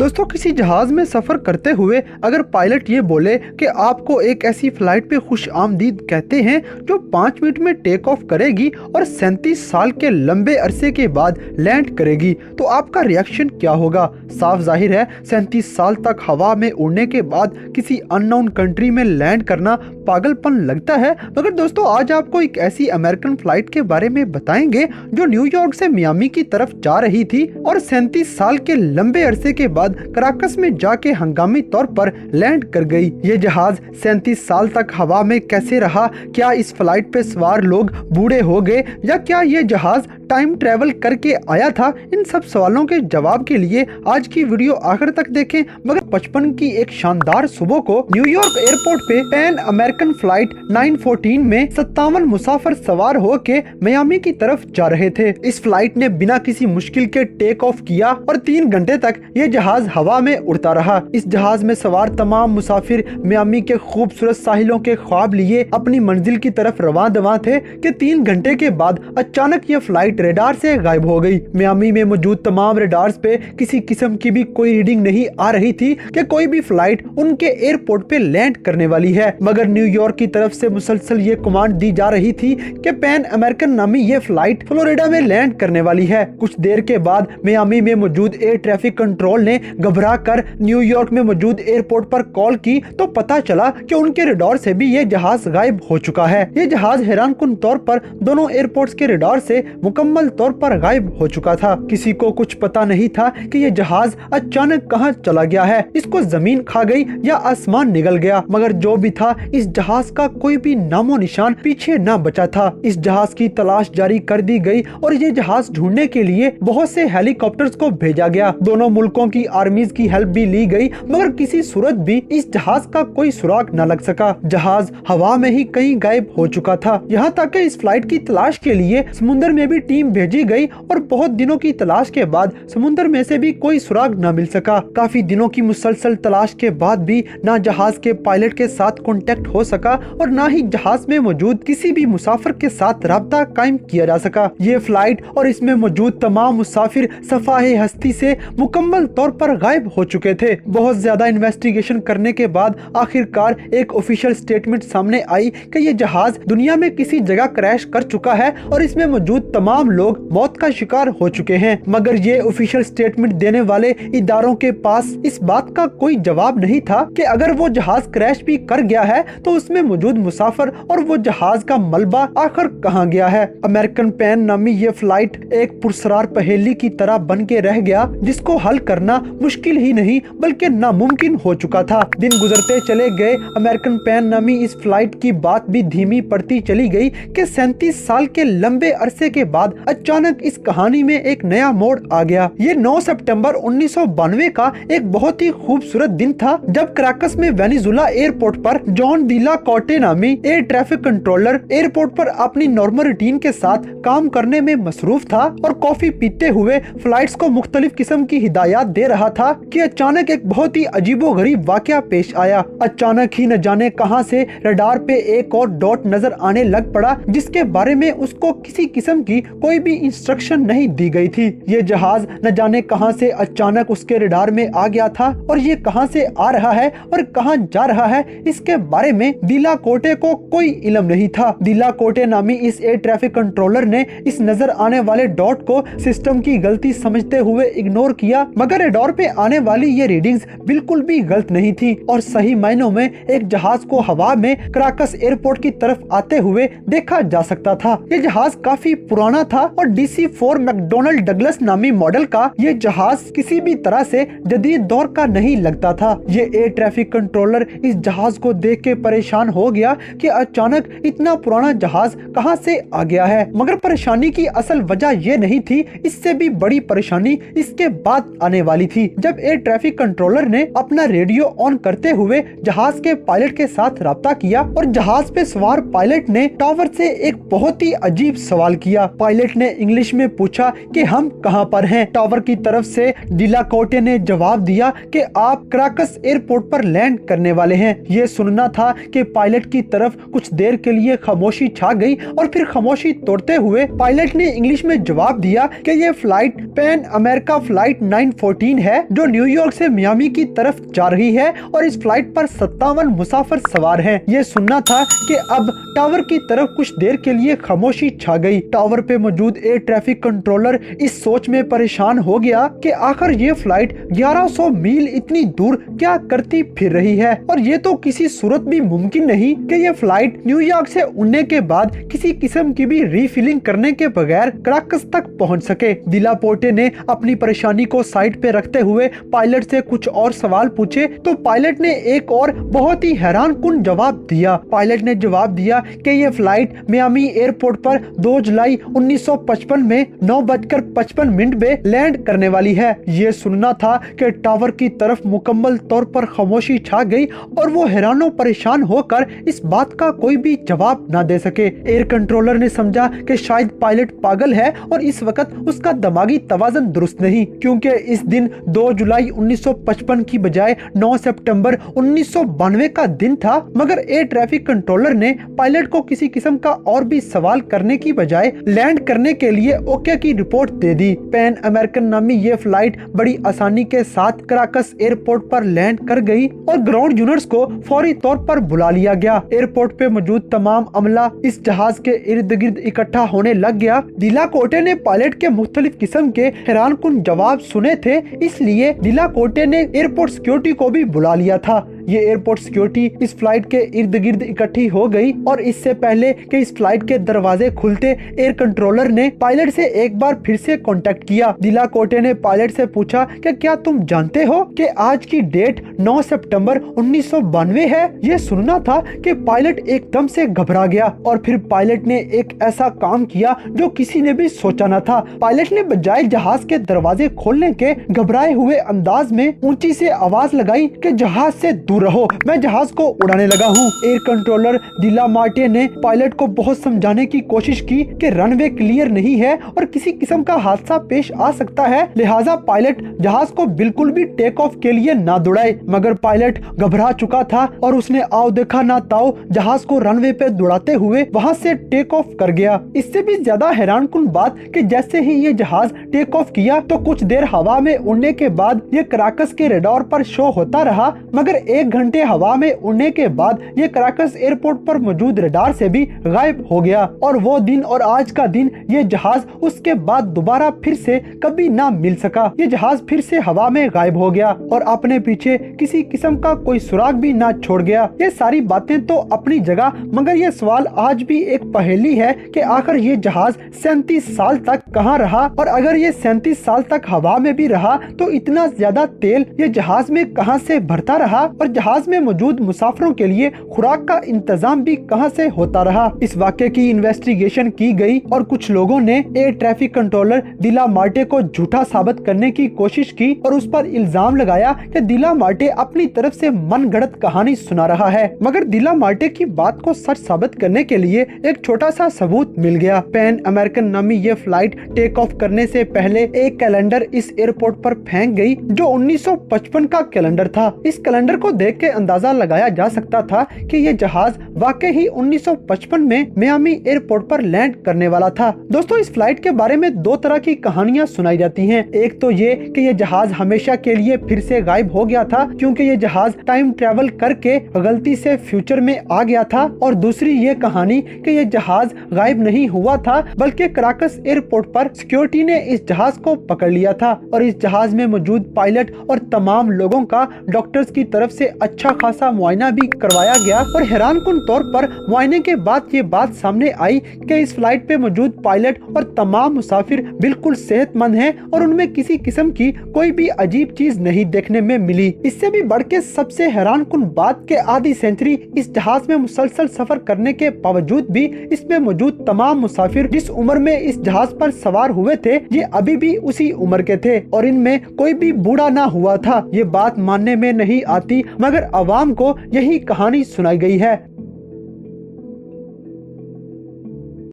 दोस्तों, किसी जहाज में सफर करते हुए अगर पायलट ये बोले कि आपको एक ऐसी फ्लाइट पे खुश आमदीद कहते हैं जो 5 मिनट में टेक ऑफ करेगी और 37 साल के लंबे अरसे के बाद लैंड करेगी, तो आपका रिएक्शन क्या होगा? साफ जाहिर है 37 साल तक हवा में उड़ने के बाद किसी अननोन कंट्री में लैंड करना पागलपन लगता है। मगर दोस्तों, आज आपको एक ऐसी अमेरिकन फ्लाइट के बारे में बताएंगे जो न्यूयॉर्क से मियामी की तरफ जा रही थी और 37 साल के लंबे अरसे के बाद कराकस में जाके हंगामी तौर पर लैंड कर गई। ये जहाज 37 साल तक हवा में कैसे रहा? क्या इस फ्लाइट पे सवार लोग बूढ़े हो गए या क्या ये जहाज टाइम ट्रेवल करके आया था? इन सब सवालों के जवाब के लिए आज की वीडियो आखिर तक देखें। मगर 55 की एक शानदार सुबह को न्यूयॉर्क एयरपोर्ट पे पैन अमेरिकन फ्लाइट 914 में 57 मुसाफिर सवार होके मियामी की तरफ जा रहे थे। इस फ्लाइट ने बिना किसी मुश्किल के टेक ऑफ किया और 3 घंटे तक ये जहाज हवा में उड़ता रहा। इस जहाज में सवार तमाम मुसाफिर मियामी के खूबसूरत साहिलों के ख्वाब लिए अपनी मंजिल की तरफ रवां थे कि 3 घंटे के बाद अचानक ये फ्लाइट रेडार से गायब हो गई। मियामी में मौजूद तमाम रेडार्स पे किसी किस्म की भी कोई रीडिंग नहीं आ रही थी कि कोई भी फ्लाइट उनके एयरपोर्ट पे लैंड करने वाली है। मगर न्यूयॉर्क की तरफ से मुसलसल ये कमांड दी जा रही थी कि पैन अमेरिकन नामी ये फ्लाइट फ्लोरिडा में लैंड करने वाली है। कुछ देर के बाद मियामी में मौजूद एयर ट्रैफिक कंट्रोल ने घबरा कर न्यूयॉर्क में मौजूद एयरपोर्ट पर कॉल की तो पता चला कि उनके रेडार से भी ये जहाज गायब हो चुका है। ये जहाज हैरानकुन तौर पर दोनों एयरपोर्ट्स के रेडार से मुकम्मल तौर पर गायब हो चुका था। किसी को कुछ पता नहीं था कि ये जहाज अचानक कहां चला गया है, इसको जमीन खा गई या आसमान निगल गया। मगर जो भी था, इस जहाज का कोई भी नामो निशान पीछे न बचा था। इस जहाज की तलाश जारी कर दी गई और ये जहाज ढूंढने के लिए बहुत से हेलीकॉप्टर्स को भेजा गया। दोनों मुल्कों की आर्मीज की हेल्प भी ली गई, मगर किसी सूरत भी इस जहाज का कोई सुराग न लग सका। जहाज हवा में ही कहीं गायब हो चुका था। यहाँ तक कि इस फ्लाइट की तलाश के लिए समुद्र में भी टीम भेजी गई और बहुत दिनों की तलाश के बाद समुद्र में से भी कोई सुराग न मिल सका। काफी दिनों की मुसलसल तलाश के बाद भी ना जहाज के पायलट के साथ कांटेक्ट हो सका और ना ही जहाज में मौजूद किसी भी मुसाफिर के साथ राब्ता कायम किया जा सका। ये फ्लाइट और इसमें मौजूद तमाम मुसाफिर सफाहे हस्ती से मुकम्मल तौर पर गायब हो चुके थे। बहुत ज्यादा इन्वेस्टिगेशन करने के बाद आखिरकार एक ऑफिशियल स्टेटमेंट सामने आई कि ये जहाज दुनिया में किसी जगह क्रैश कर चुका है और इसमें मौजूद तमाम लोग मौत का शिकार हो चुके हैं। मगर ये ऑफिशियल स्टेटमेंट देने वाले इदारों के पास इस बात का कोई जवाब नहीं था कि अगर वो जहाज क्रैश भी कर गया है तो उसमें मौजूद मुसाफिर और वो जहाज का मलबा आखिर कहां गया है। अमेरिकन पैन नामी ये फ्लाइट एक पुरस्कार पहेली की तरह बन के रह गया, जिसको हल करना मुश्किल ही नहीं बल्कि नामुमकिन हो चुका था। दिन गुजरते चले गए, अमेरिकन पैन नामी इस फ्लाइट की बात भी धीमी पड़ती चली गई कि 37 साल के लंबे अरसे के बाद अचानक इस कहानी में एक नया मोड़ आ गया। ये 9 सितंबर 1992 का एक बहुत ही खूबसूरत दिन था जब कराकस में वेनेजुला एयरपोर्ट पर जॉन दिला कोटे नामी एयर ट्रैफिक कंट्रोलर एयरपोर्ट पर अपनी नॉर्मल रूटीन के साथ काम करने में मसरूफ था और कॉफी पीते हुए फ्लाइट्स को मुख्तलिफ किस्म की हिदायत दे रहा था कि अचानक एक बहुत ही अजीबोगरीब वाकया पेश आया। अचानक ही न जाने कहां से रडार पे एक और डॉट नजर आने लग पड़ा, जिसके बारे में उसको किसी किस्म की कोई भी इंस्ट्रक्शन नहीं दी गई थी। ये जहाज न जाने कहां से अचानक उसके रडार में आ गया था और ये कहां से आ रहा है और कहां जा रहा है, इसके बारे में दिला कोटे को कोई इल्म नहीं था। दिला कोटे नामी इस एयर ट्रैफिक कंट्रोलर ने इस नजर आने वाले डॉट को सिस्टम की गलती समझते हुए इग्नोर किया, मगर रडार पे आने वाली ये रीडिंग्स बिल्कुल भी गलत नहीं थी और सही मायनों में एक जहाज को हवा में कराकस एयरपोर्ट की तरफ आते हुए देखा जा सकता था। ये जहाज काफी पुराना था और DC-4 मैकडोनल्ड डगलस नामी मॉडल का ये जहाज किसी भी तरह से जदीद दौर का नहीं लगता था। ये एयर ट्रैफिक कंट्रोलर इस जहाज को देख के परेशान हो गया कि अचानक इतना पुराना जहाज कहां से आ गया है। मगर परेशानी की असल वजह ये नहीं थी, इससे भी बड़ी परेशानी इसके बाद आने वाली थी जब एयर ट्रैफिक कंट्रोलर ने अपना रेडियो ऑन करते हुए जहाज के पायलट के साथ राब्ता किया और जहाज पे सवार पायलट ने टावर से एक बहुत ही अजीब सवाल किया। पायलट ने इंग्लिश में पूछा कि हम कहां पर हैं। टावर की तरफ से दिला कोटे ने जवाब दिया कि आप कराकस एयरपोर्ट पर लैंड करने वाले हैं। ये सुनना था कि पायलट की तरफ कुछ देर के लिए खामोशी छा गई और फिर खामोशी तोड़ते हुए पायलट ने इंग्लिश में जवाब दिया कि ये फ्लाइट पैन अमेरिका फ्लाइट 914 है है जो न्यूयॉर्क से मियामी की तरफ जा रही है और इस फ्लाइट पर 57 मुसाफिर सवार हैं। ये सुनना था कि अब टावर की तरफ कुछ देर के लिए खामोशी छा गई। टावर पे मौजूद एयर ट्रैफिक कंट्रोलर इस सोच में परेशान हो गया कि आखिर ये फ्लाइट 1100 मील इतनी दूर क्या करती फिर रही है और ये तो किसी सूरत भी मुमकिन नहीं कि ये फ्लाइट न्यूयॉर्क से उड़ने के बाद किसी किस्म की भी रीफिलिंग करने के बगैर कराकस तक पहुंच सके। दिला पोर्टे ने अपनी परेशानी को साइड पे रखते हुए पायलट से कुछ और सवाल पूछे तो पायलट ने एक और बहुत ही हैरानकुन जवाब दिया। पायलट ने जवाब दिया कि ये फ्लाइट मियामी एयरपोर्ट पर 2 जुलाई 1955 में 9:55 में लैंड करने वाली है। ये सुनना था कि टावर की तरफ मुकम्मल तौर पर खामोशी छा गई और वो हैरानो परेशान होकर इस बात का कोई भी जवाब न दे सके। एयर कंट्रोलर ने समझा कि शायद पायलट पागल है और इस वक्त उसका दिमागी तवाज़ुन दुरुस्त नहीं, क्योंकि इस दिन 2 जुलाई 1955 की बजाय 9 सितंबर 1992 का दिन था। मगर एयर ट्रैफिक कंट्रोलर ने पायलट को किसी किस्म का और भी सवाल करने की बजाय लैंड करने के लिए ओके की रिपोर्ट दे दी। पैन अमेरिकन नामी ये फ्लाइट बड़ी आसानी के साथ कराकस एयरपोर्ट पर लैंड कर गई और ग्राउंड यूनिट्स को फौरी तौर पर बुला लिया गया। एयरपोर्ट पे मौजूद तमाम अमला इस जहाज के इर्द गिर्द इकट्ठा होने लग गया। दिला कोटे ने पायलट के मुख्तलिफ किस्म के हैरानकुन जवाब सुने थे, इसलिए दिला कोटे ने एयरपोर्ट सिक्योरिटी को भी बुला लिया था। ये एयरपोर्ट सिक्योरिटी इस फ्लाइट के इर्द गिर्द इकट्ठी हो गई और इससे पहले कि इस फ्लाइट के दरवाजे खुलते एयर कंट्रोलर ने पायलट से एक बार फिर से कांटेक्ट किया। दिला कोटे ने पायलट से पूछा कि क्या तुम जानते हो कि आज की डेट 9 सितंबर 1992 है। ये सुनना था कि पायलट एकदम से घबरा गया और फिर पायलट ने एक ऐसा काम किया जो किसी ने भी सोचा न था। पायलट ने बजाय जहाज के दरवाजे खोलने के घबराए हुए अंदाज में ऊंची से आवाज लगाई कि जहाज से दूर रहो, मैं जहाज को उड़ाने लगा हूँ। एयर कंट्रोलर दिला मार्टे ने पायलट को बहुत समझाने की कोशिश की कि रनवे क्लियर नहीं है और किसी किस्म का हादसा पेश आ सकता है, लिहाजा पायलट जहाज को बिल्कुल भी टेक ऑफ के लिए ना दौड़ाए। मगर पायलट घबरा चुका था और उसने आओ देखा ना ताओ जहाज को रनवे पे दौड़ाते हुए वहाँ से टेक ऑफ कर गया। इससे भी ज्यादा हैरानकुन बात कि जैसे ही ये जहाज टेक ऑफ किया तो कुछ देर हवा में उड़ने के बाद ये कराकस के रेडार पर शो होता रहा, मगर 1 घंटे हवा में उड़ने के बाद ये कराकस एयरपोर्ट पर मौजूद रडार से भी गायब हो गया। और वो दिन और आज का दिन ये जहाज उसके बाद दोबारा फिर से कभी ना मिल सका। ये जहाज फिर से हवा में गायब हो गया और अपने पीछे किसी किस्म का कोई सुराग भी ना छोड़ गया। ये सारी बातें तो अपनी जगह, मगर ये सवाल आज भी एक पहेली है कि आखिर ये जहाज 37 साल तक कहाँ रहा और अगर ये 37 साल तक हवा में भी रहा तो इतना ज्यादा तेल ये जहाज में कहाँ से भरता रहा और जहाज में मौजूद मुसाफिरों के लिए खुराक का इंतजाम भी कहां से होता रहा। इस वाक़े की इन्वेस्टिगेशन की गई और कुछ लोगों ने एयर ट्रैफिक कंट्रोलर दिला मार्टे को झूठा साबित करने की कोशिश की और उस पर इल्जाम लगाया कि दिला मार्टे अपनी तरफ से मनगढ़ंत कहानी सुना रहा है। मगर दिला मार्टे की बात को सच साबित करने के लिए एक छोटा सा सबूत मिल गया। पैन अमेरिकन नामी ये फ्लाइट टेक ऑफ करने से पहले एक कैलेंडर इस एयरपोर्ट पर फेंक गई जो 1955 का कैलेंडर था। इस कैलेंडर को देख के अंदाजा लगाया जा सकता था कि ये जहाज वाकई ही 1955 में मियामी एयरपोर्ट पर लैंड करने वाला था। दोस्तों, इस फ्लाइट के बारे में 2 तरह की कहानियां सुनाई जाती हैं। एक तो ये कि ये जहाज हमेशा के लिए फिर से गायब हो गया था क्योंकि ये जहाज टाइम ट्रेवल करके गलती से फ्यूचर में आ गया था, और दूसरी ये कहानी कि ये जहाज गायब नहीं हुआ था बल्कि कराकस एयरपोर्ट पर सिक्योरिटी ने इस जहाज को पकड़ लिया था और इस जहाज में मौजूद पायलट और तमाम लोगों का डॉक्टर्स की तरफ से अच्छा खासा मुआयना भी करवाया गया। और हैरानकुन तौर पर मुआयने के बाद ये बात सामने आई कि इस फ्लाइट पे मौजूद पायलट और तमाम मुसाफिर बिल्कुल सेहतमंद हैं और उनमें किसी किस्म की कोई भी अजीब चीज नहीं देखने में मिली। इससे भी बढ़ के सबसे हैरानकुन बात के आधी सेंचुरी इस जहाज में मुसलसल सफर करने के बावजूद भी इसमें मौजूद तमाम मुसाफिर जिस उम्र में इस जहाज पर सवार हुए थे ये अभी भी उसी उम्र के थे और इनमें कोई भी बूढ़ा ना हुआ था। ये बात मानने में नहीं आती मगर अवाम को यही कहानी सुनाई गई है।